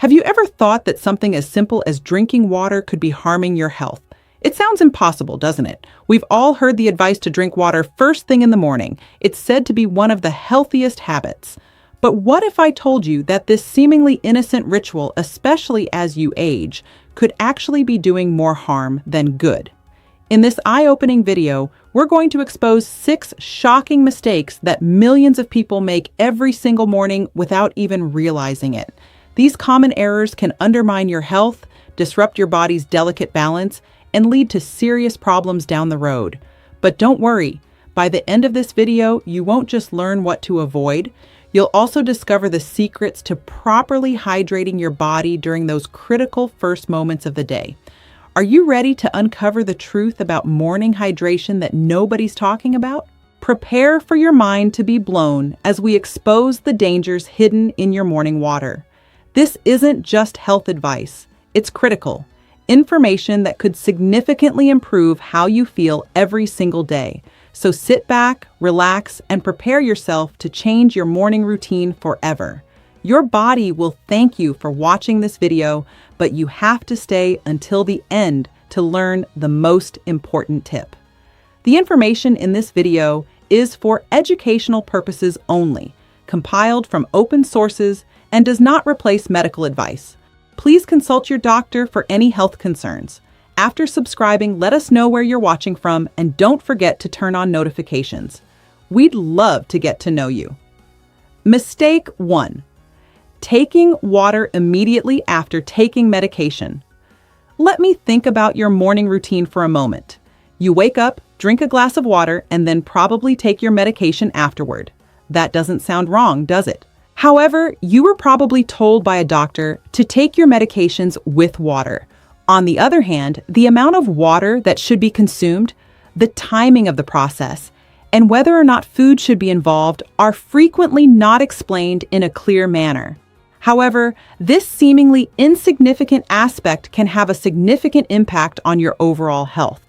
Have you ever thought that something as simple as drinking water could be harming your health? It sounds impossible, doesn't it? We've all heard the advice to drink water first thing in the morning. It's said to be one of the healthiest habits. But what if I told you that this seemingly innocent ritual, especially as you age, could actually be doing more harm than good? In this eye-opening video, we're going to expose 6 shocking mistakes that millions of people make every single morning without even realizing it. These common errors can undermine your health, disrupt your body's delicate balance, and lead to serious problems down the road. But don't worry, by the end of this video, you won't just learn what to avoid, you'll also discover the secrets to properly hydrating your body during those critical first moments of the day. Are you ready to uncover the truth about morning hydration that nobody's talking about? Prepare for your mind to be blown as we expose the dangers hidden in your morning water. This isn't just health advice, it's critical information that could significantly improve how you feel every single day. So sit back, relax, and prepare yourself to change your morning routine forever. Your body will thank you for watching this video, but you have to stay until the end to learn the most important tip. The information in this video is for educational purposes only, compiled from open sources, and does not replace medical advice. Please consult your doctor for any health concerns. After subscribing, let us know where you're watching from, and don't forget to turn on notifications. We'd love to get to know you. Mistake 1. Taking water immediately after taking medication. Let me think about your morning routine for a moment. You wake up, drink a glass of water, and then probably take your medication afterward. That doesn't sound wrong, does it? However, you were probably told by a doctor to take your medications with water. On the other hand, the amount of water that should be consumed, the timing of the process, and whether or not food should be involved are frequently not explained in a clear manner. However, this seemingly insignificant aspect can have a significant impact on your overall health.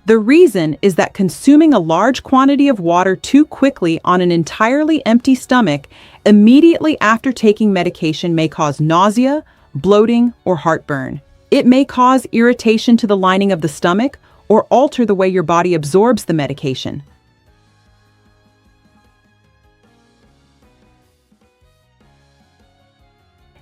The reason is that consuming a large quantity of water too quickly on an entirely empty stomach immediately after taking medication may cause nausea, bloating, or heartburn. It may cause irritation to the lining of the stomach or alter the way your body absorbs the medication.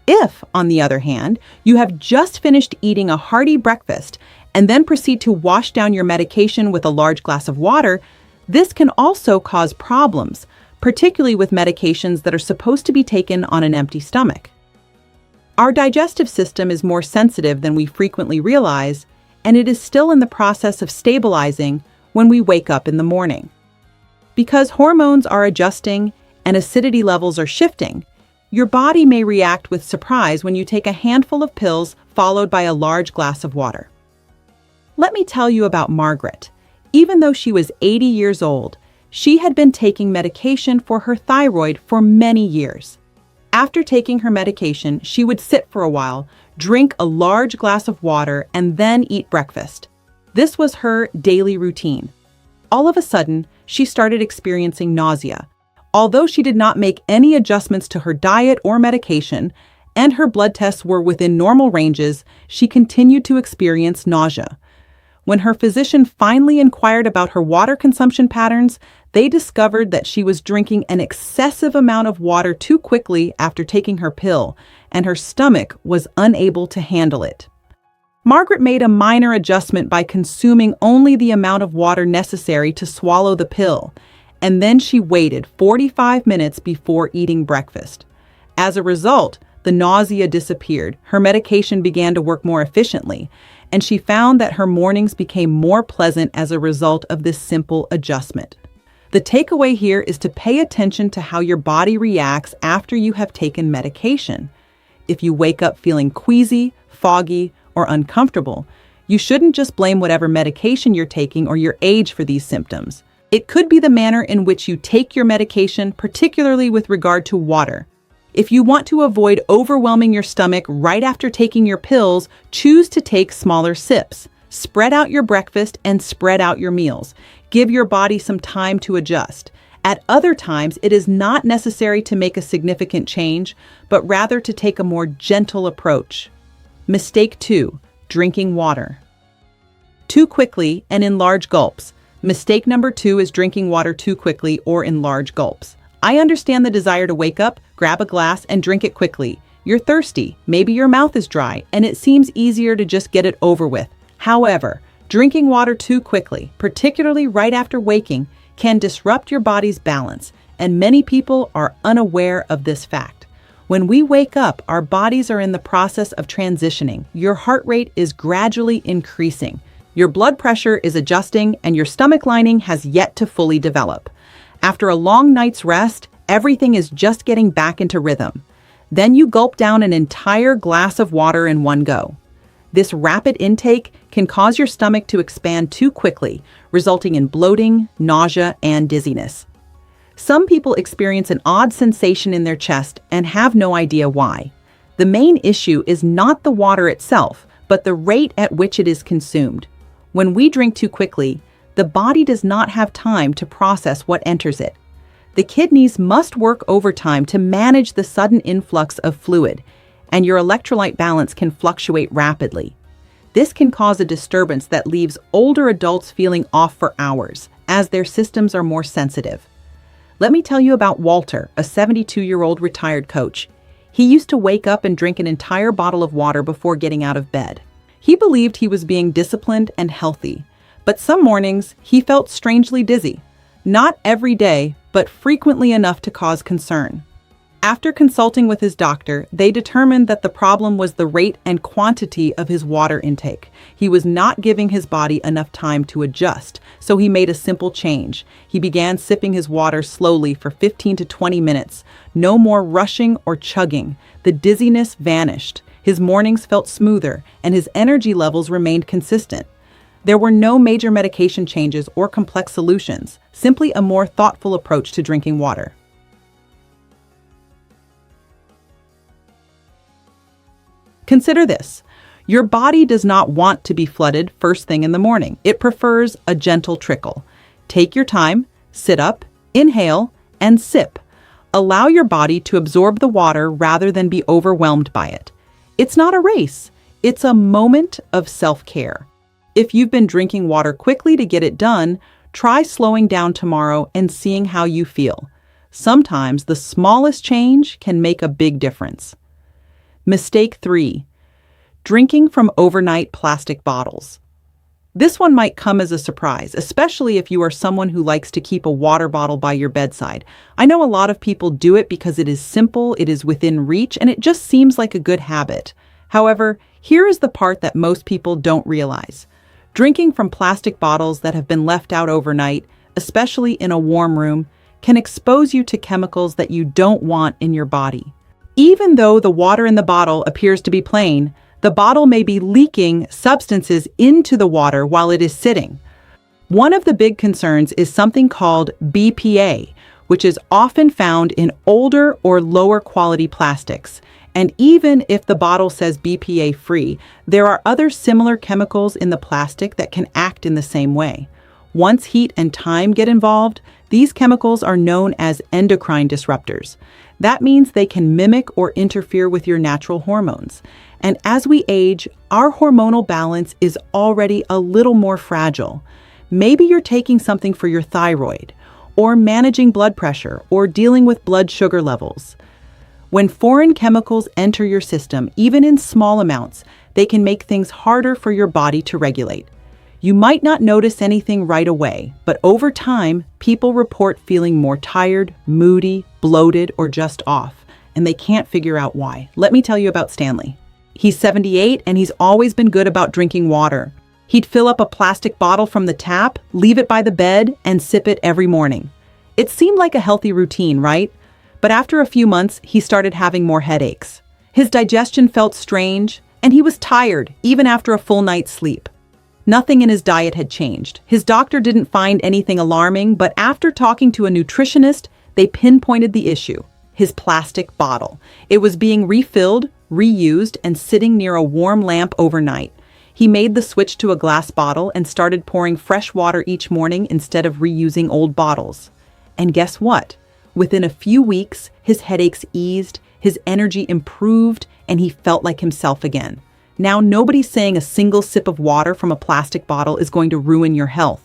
If, on the other hand, you have just finished eating a hearty breakfast and then proceed to wash down your medication with a large glass of water, this can also cause problems, particularly with medications that are supposed to be taken on an empty stomach. Our digestive system is more sensitive than we frequently realize, and it is still in the process of stabilizing when we wake up in the morning. Because hormones are adjusting and acidity levels are shifting, your body may react with surprise when you take a handful of pills followed by a large glass of water. Let me tell you about Margaret. Even though she was 80 years old, she had been taking medication for her thyroid for many years. After taking her medication, she would sit for a while, drink a large glass of water, and then eat breakfast. This was her daily routine. All of a sudden, she started experiencing nausea. Although she did not make any adjustments to her diet or medication, and her blood tests were within normal ranges, she continued to experience nausea. When her physician finally inquired about her water consumption patterns, they discovered that she was drinking an excessive amount of water too quickly after taking her pill, and her stomach was unable to handle it. Margaret made a minor adjustment by consuming only the amount of water necessary to swallow the pill, and then she waited 45 minutes before eating breakfast. As a result, the nausea disappeared, her medication began to work more efficiently, and she found that her mornings became more pleasant as a result of this simple adjustment. The takeaway here is to pay attention to how your body reacts after you have taken medication. If you wake up feeling queasy, foggy, or uncomfortable, you shouldn't just blame whatever medication you're taking or your age for these symptoms. It could be the manner in which you take your medication, particularly with regard to water. If you want to avoid overwhelming your stomach right after taking your pills, choose to take smaller sips. Spread out your breakfast and spread out your meals. Give your body some time to adjust. At other times, it is not necessary to make a significant change, but rather to take a more gentle approach. Mistake 2, drinking water too quickly and in large gulps. Mistake number 2 is drinking water too quickly or in large gulps. I understand the desire to wake up, grab a glass, and drink it quickly. You're thirsty, maybe your mouth is dry, and it seems easier to just get it over with. However, drinking water too quickly, particularly right after waking, can disrupt your body's balance, and many people are unaware of this fact. When we wake up, our bodies are in the process of transitioning. Your heart rate is gradually increasing. Your blood pressure is adjusting, and your stomach lining has yet to fully develop. After a long night's rest, everything is just getting back into rhythm. Then you gulp down an entire glass of water in one go. This rapid intake can cause your stomach to expand too quickly, resulting in bloating, nausea, and dizziness. Some people experience an odd sensation in their chest and have no idea why. The main issue is not the water itself, but the rate at which it is consumed. When we drink too quickly, the body does not have time to process what enters it. The kidneys must work overtime to manage the sudden influx of fluid, and your electrolyte balance can fluctuate rapidly. This can cause a disturbance that leaves older adults feeling off for hours, as their systems are more sensitive. Let me tell you about Walter, a 72-year-old retired coach. He used to wake up and drink an entire bottle of water before getting out of bed. He believed he was being disciplined and healthy, but some mornings he felt strangely dizzy. Not every day, but frequently enough to cause concern. After consulting with his doctor, they determined that the problem was the rate and quantity of his water intake. He was not giving his body enough time to adjust, so he made a simple change. He began sipping his water slowly for 15 to 20 minutes. No more rushing or chugging. The dizziness vanished. His mornings felt smoother, and his energy levels remained consistent. There were no major medication changes or complex solutions, simply a more thoughtful approach to drinking water. Consider this. Your body does not want to be flooded first thing in the morning. It prefers a gentle trickle. Take your time, sit up, inhale, and sip. Allow your body to absorb the water rather than be overwhelmed by it. It's not a race. It's a moment of self-care. If you've been drinking water quickly to get it done, try slowing down tomorrow and seeing how you feel. Sometimes the smallest change can make a big difference. Mistake 3, drinking from overnight plastic bottles. This one might come as a surprise, especially if you are someone who likes to keep a water bottle by your bedside. I know a lot of people do it because it is simple, it is within reach, and it just seems like a good habit. However, here is the part that most people don't realize. Drinking from plastic bottles that have been left out overnight, especially in a warm room, can expose you to chemicals that you don't want in your body. Even though the water in the bottle appears to be plain, the bottle may be leaking substances into the water while it is sitting. One of the big concerns is something called BPA, which is often found in older or lower quality plastics. And even if the bottle says BPA-free, there are other similar chemicals in the plastic that can act in the same way. Once heat and time get involved, these chemicals are known as endocrine disruptors. That means they can mimic or interfere with your natural hormones. And as we age, our hormonal balance is already a little more fragile. Maybe you're taking something for your thyroid, or managing blood pressure, or dealing with blood sugar levels. When foreign chemicals enter your system, even in small amounts, they can make things harder for your body to regulate. You might not notice anything right away, but over time, people report feeling more tired, moody, bloated, or just off, and they can't figure out why. Let me tell you about Stanley. He's 78 and he's always been good about drinking water. He'd fill up a plastic bottle from the tap, leave it by the bed, and sip it every morning. It seemed like a healthy routine, right? But after a few months, he started having more headaches. His digestion felt strange, and he was tired, even after a full night's sleep. Nothing in his diet had changed. His doctor didn't find anything alarming, but after talking to a nutritionist, they pinpointed the issue: his plastic bottle. It was being refilled, reused, and sitting near a warm lamp overnight. He made the switch to a glass bottle and started pouring fresh water each morning instead of reusing old bottles. And guess what? Within a few weeks, his headaches eased, his energy improved, and he felt like himself again. Now, nobody's saying a single sip of water from a plastic bottle is going to ruin your health.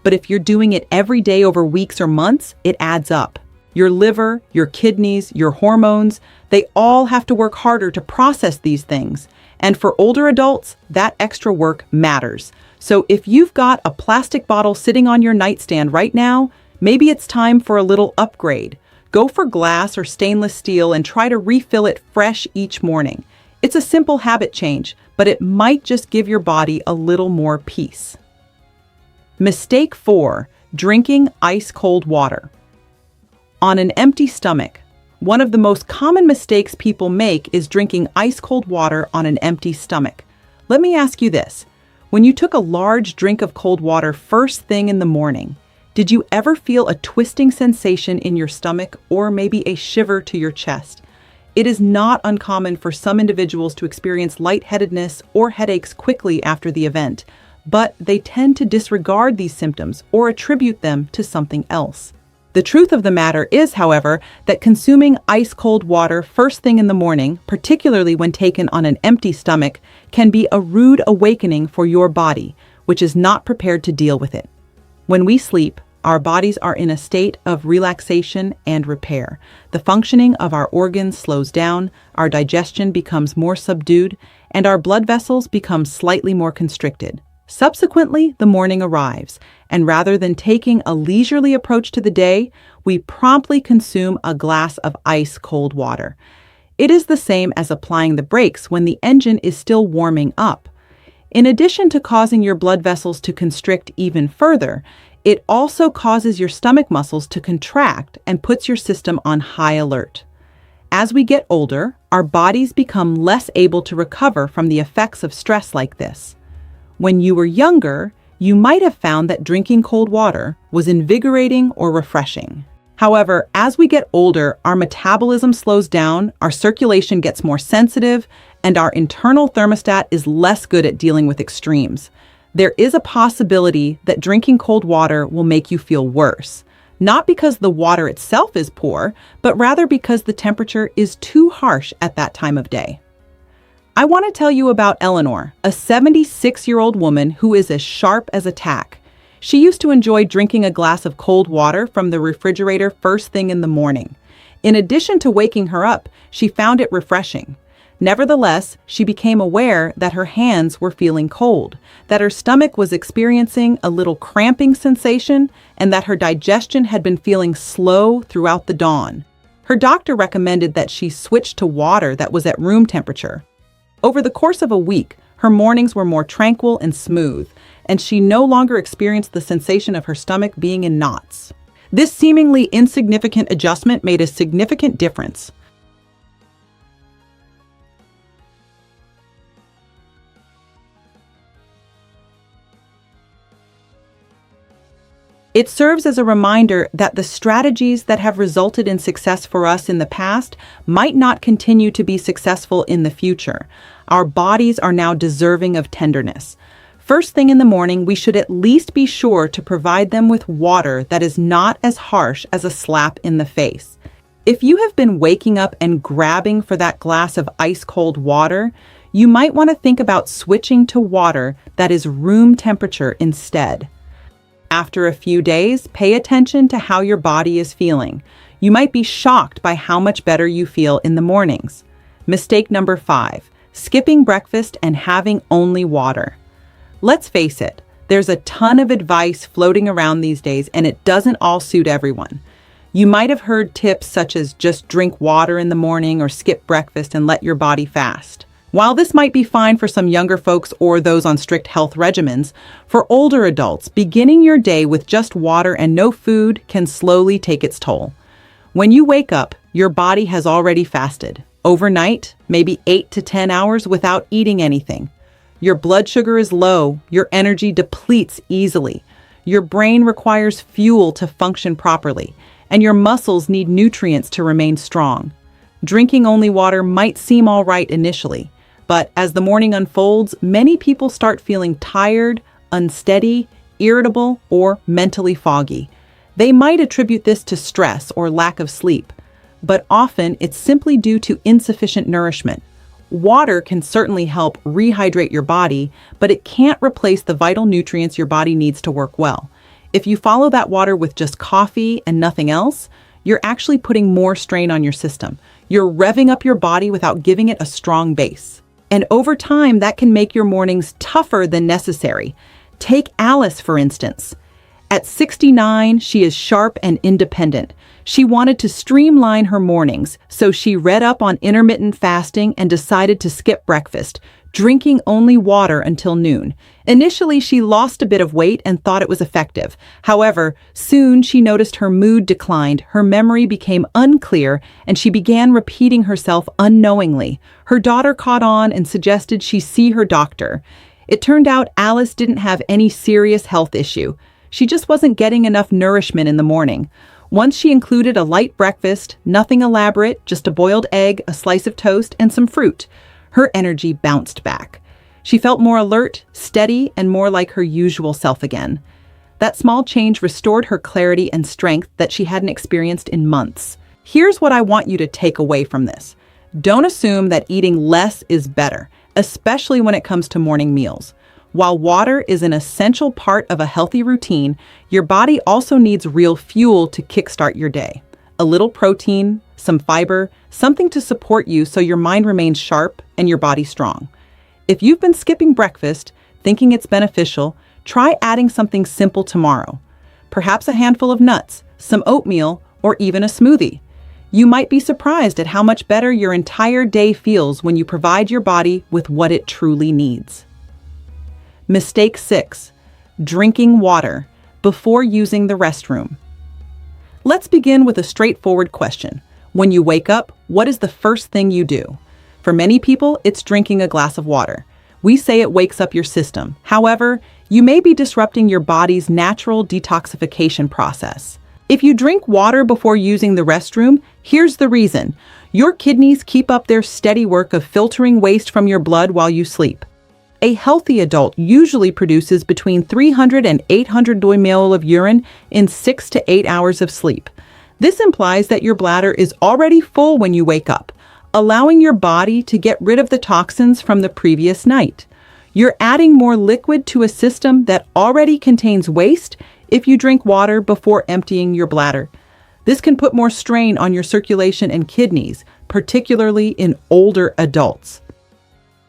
But if you're doing it every day over weeks or months, it adds up. Your liver, your kidneys, your hormones, they all have to work harder to process these things. And for older adults, that extra work matters. So if you've got a plastic bottle sitting on your nightstand right now, maybe it's time for a little upgrade. Go for glass or stainless steel and try to refill it fresh each morning. It's a simple habit change, but it might just give your body a little more peace. Mistake 4, drinking ice-cold water. On an empty stomach, one of the most common mistakes people make is drinking ice-cold water on an empty stomach. Let me ask you this. When you took a large drink of cold water first thing in the morning, did you ever feel a twisting sensation in your stomach or maybe a shiver to your chest? It is not uncommon for some individuals to experience lightheadedness or headaches quickly after the event, but they tend to disregard these symptoms or attribute them to something else. The truth of the matter is, however, that consuming ice-cold water first thing in the morning, particularly when taken on an empty stomach, can be a rude awakening for your body, which is not prepared to deal with it. When we sleep, our bodies are in a state of relaxation and repair. The functioning of our organs slows down, our digestion becomes more subdued, and our blood vessels become slightly more constricted. Subsequently, the morning arrives, and rather than taking a leisurely approach to the day, we promptly consume a glass of ice-cold water. It is the same as applying the brakes when the engine is still warming up. In addition to causing your blood vessels to constrict even further, it also causes your stomach muscles to contract and puts your system on high alert. As we get older, our bodies become less able to recover from the effects of stress like this. When you were younger, you might have found that drinking cold water was invigorating or refreshing. However, as we get older, our metabolism slows down, our circulation gets more sensitive, and our internal thermostat is less good at dealing with extremes. There is a possibility that drinking cold water will make you feel worse, not because the water itself is poor, but rather because the temperature is too harsh at that time of day. I want to tell you about Eleanor, a 76-year-old woman who is as sharp as a tack. She used to enjoy drinking a glass of cold water from the refrigerator first thing in the morning. In addition to waking her up, she found it refreshing. Nevertheless, she became aware that her hands were feeling cold, that her stomach was experiencing a little cramping sensation, and that her digestion had been feeling slow throughout the dawn. Her doctor recommended that she switch to water that was at room temperature. Over the course of a week, her mornings were more tranquil and smooth, and she no longer experienced the sensation of her stomach being in knots. This seemingly insignificant adjustment made a significant difference. It serves as a reminder that the strategies that have resulted in success for us in the past might not continue to be successful in the future. Our bodies are now deserving of tenderness. First thing in the morning, we should at least be sure to provide them with water that is not as harsh as a slap in the face. If you have been waking up and grabbing for that glass of ice-cold water, you might want to think about switching to water that is room temperature instead. After a few days, pay attention to how your body is feeling. You might be shocked by how much better you feel in the mornings. Mistake number 5, skipping breakfast and having only water. Let's face it, there's a ton of advice floating around these days, and it doesn't all suit everyone. You might have heard tips such as just drink water in the morning or skip breakfast and let your body fast. While this might be fine for some younger folks or those on strict health regimens, for older adults, beginning your day with just water and no food can slowly take its toll. When you wake up, your body has already fasted. Overnight, maybe 8 to 10 hours without eating anything. Your blood sugar is low, your energy depletes easily. Your brain requires fuel to function properly, and your muscles need nutrients to remain strong. Drinking only water might seem all right initially, but as the morning unfolds, many people start feeling tired, unsteady, irritable, or mentally foggy. They might attribute this to stress or lack of sleep, but often it's simply due to insufficient nourishment. Water can certainly help rehydrate your body, but it can't replace the vital nutrients your body needs to work well. If you follow that water with just coffee and nothing else, you're actually putting more strain on your system. You're revving up your body without giving it a strong base. And over time, that can make your mornings tougher than necessary. Take Alice, for instance. At 69, she is sharp and independent. She wanted to streamline her mornings, so she read up on intermittent fasting and decided to skip breakfast, drinking only water until noon. Initially, she lost a bit of weight and thought it was effective. However, soon she noticed her mood declined, her memory became unclear, and she began repeating herself unknowingly. Her daughter caught on and suggested she see her doctor. It turned out Alice didn't have any serious health issue. She just wasn't getting enough nourishment in the morning. Once she included a light breakfast, nothing elaborate, just a boiled egg, a slice of toast, and some fruit, her energy bounced back. She felt more alert, steady, and more like her usual self again. That small change restored her clarity and strength that she hadn't experienced in months. Here's what I want you to take away from this. Don't assume that eating less is better, especially when it comes to morning meals. While water is an essential part of a healthy routine, your body also needs real fuel to kickstart your day. A little protein, some fiber, something to support you so your mind remains sharp and your body strong. If you've been skipping breakfast, thinking it's beneficial, try adding something simple tomorrow. Perhaps a handful of nuts, some oatmeal, or even a smoothie. You might be surprised at how much better your entire day feels when you provide your body with what it truly needs. Mistake 6. Drinking water before using the restroom. Let's begin with a straightforward question. When you wake up, what is the first thing you do? For many people, it's drinking a glass of water. We say it wakes up your system. However, you may be disrupting your body's natural detoxification process. If you drink water before using the restroom, here's the reason. Your kidneys keep up their steady work of filtering waste from your blood while you sleep. A healthy adult usually produces between 300 and 800 ml of urine in 6 to 8 hours of sleep. This implies that your bladder is already full when you wake up, allowing your body to get rid of the toxins from the previous night. You're adding more liquid to a system that already contains waste if you drink water before emptying your bladder. This can put more strain on your circulation and kidneys, particularly in older adults.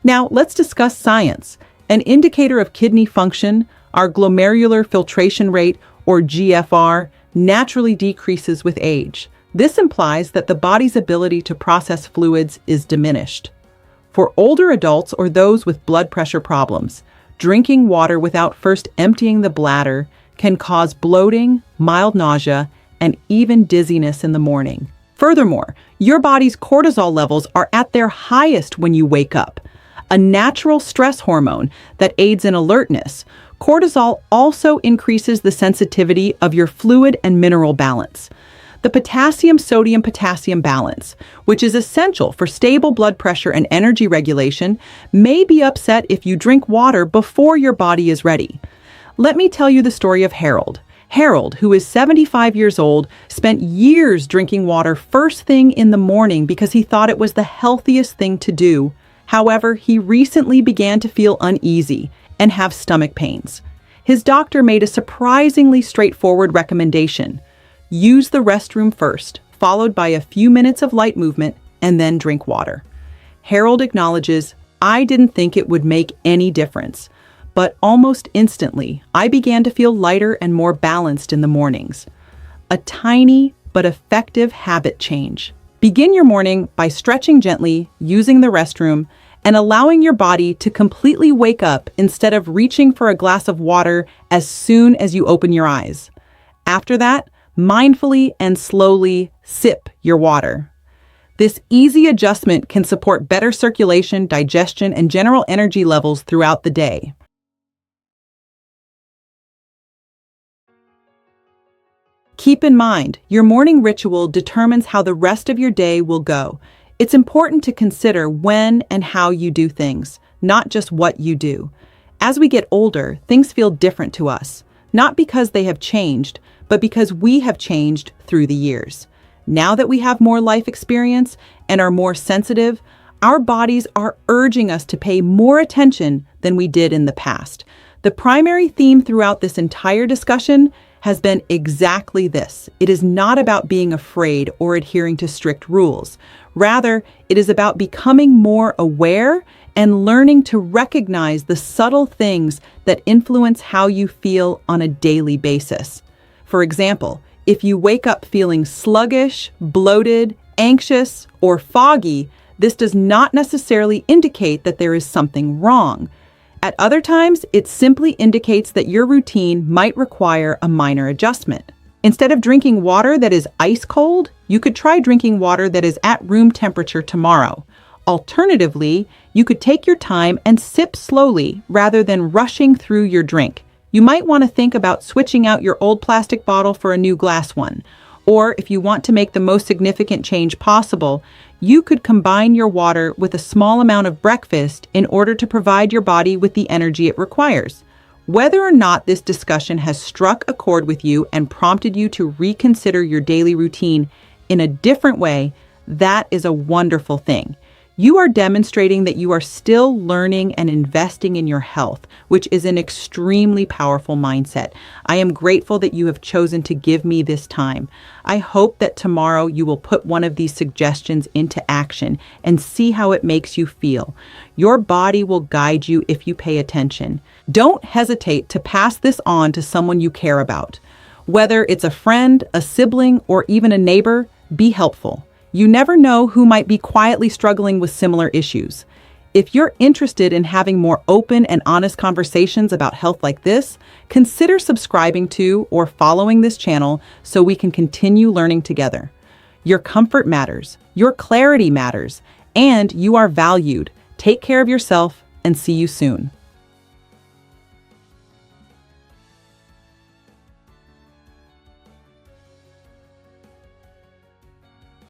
Now, let's discuss science. An indicator of kidney function, our glomerular filtration rate, or GFR, naturally decreases with age. This implies that the body's ability to process fluids is diminished. For older adults or those with blood pressure problems, drinking water without first emptying the bladder can cause bloating, mild nausea, and even dizziness in the morning. Furthermore, your body's cortisol levels are at their highest when you wake up, a natural stress hormone that aids in alertness. Cortisol also increases the sensitivity of your fluid and mineral balance. The potassium-sodium-potassium balance, which is essential for stable blood pressure and energy regulation, may be upset if you drink water before your body is ready. Let me tell you the story of Harold. Harold, who is 75 years old, spent years drinking water first thing in the morning because he thought it was the healthiest thing to do. However, he recently began to feel uneasy and have stomach pains. His doctor made a surprisingly straightforward recommendation. Use the restroom first, followed by a few minutes of light movement, and then drink water. Harold acknowledges, "I didn't think it would make any difference, but almost instantly, I began to feel lighter and more balanced in the mornings." A tiny but effective habit change. Begin your morning by stretching gently, using the restroom, and allowing your body to completely wake up instead of reaching for a glass of water as soon as you open your eyes. After that, mindfully and slowly sip your water. This easy adjustment can support better circulation, digestion, and general energy levels throughout the day. Keep in mind, your morning ritual determines how the rest of your day will go. It's important to consider when and how you do things, not just what you do. As we get older, things feel different to us, not because they have changed, but because we have changed through the years. Now that we have more life experience and are more sensitive, our bodies are urging us to pay more attention than we did in the past. The primary theme throughout this entire discussion has been exactly this. It is not about being afraid or adhering to strict rules. Rather, it is about becoming more aware and learning to recognize the subtle things that influence how you feel on a daily basis. For example, if you wake up feeling sluggish, bloated, anxious, or foggy, this does not necessarily indicate that there is something wrong. At other times, it simply indicates that your routine might require a minor adjustment. Instead of drinking water that is ice cold, you could try drinking water that is at room temperature tomorrow. Alternatively, you could take your time and sip slowly rather than rushing through your drink. You might want to think about switching out your old plastic bottle for a new glass one. Or if you want to make the most significant change possible, you could combine your water with a small amount of breakfast in order to provide your body with the energy it requires. Whether or not this discussion has struck a chord with you and prompted you to reconsider your daily routine in a different way, that is a wonderful thing. You are demonstrating that you are still learning and investing in your health, which is an extremely powerful mindset. I am grateful that you have chosen to give me this time. I hope that tomorrow you will put one of these suggestions into action and see how it makes you feel. Your body will guide you if you pay attention. Don't hesitate to pass this on to someone you care about. Whether it's a friend, a sibling, or even a neighbor, be helpful. You never know who might be quietly struggling with similar issues. If you're interested in having more open and honest conversations about health like this, consider subscribing to or following this channel so we can continue learning together. Your comfort matters, your clarity matters, and you are valued. Take care of yourself and see you soon.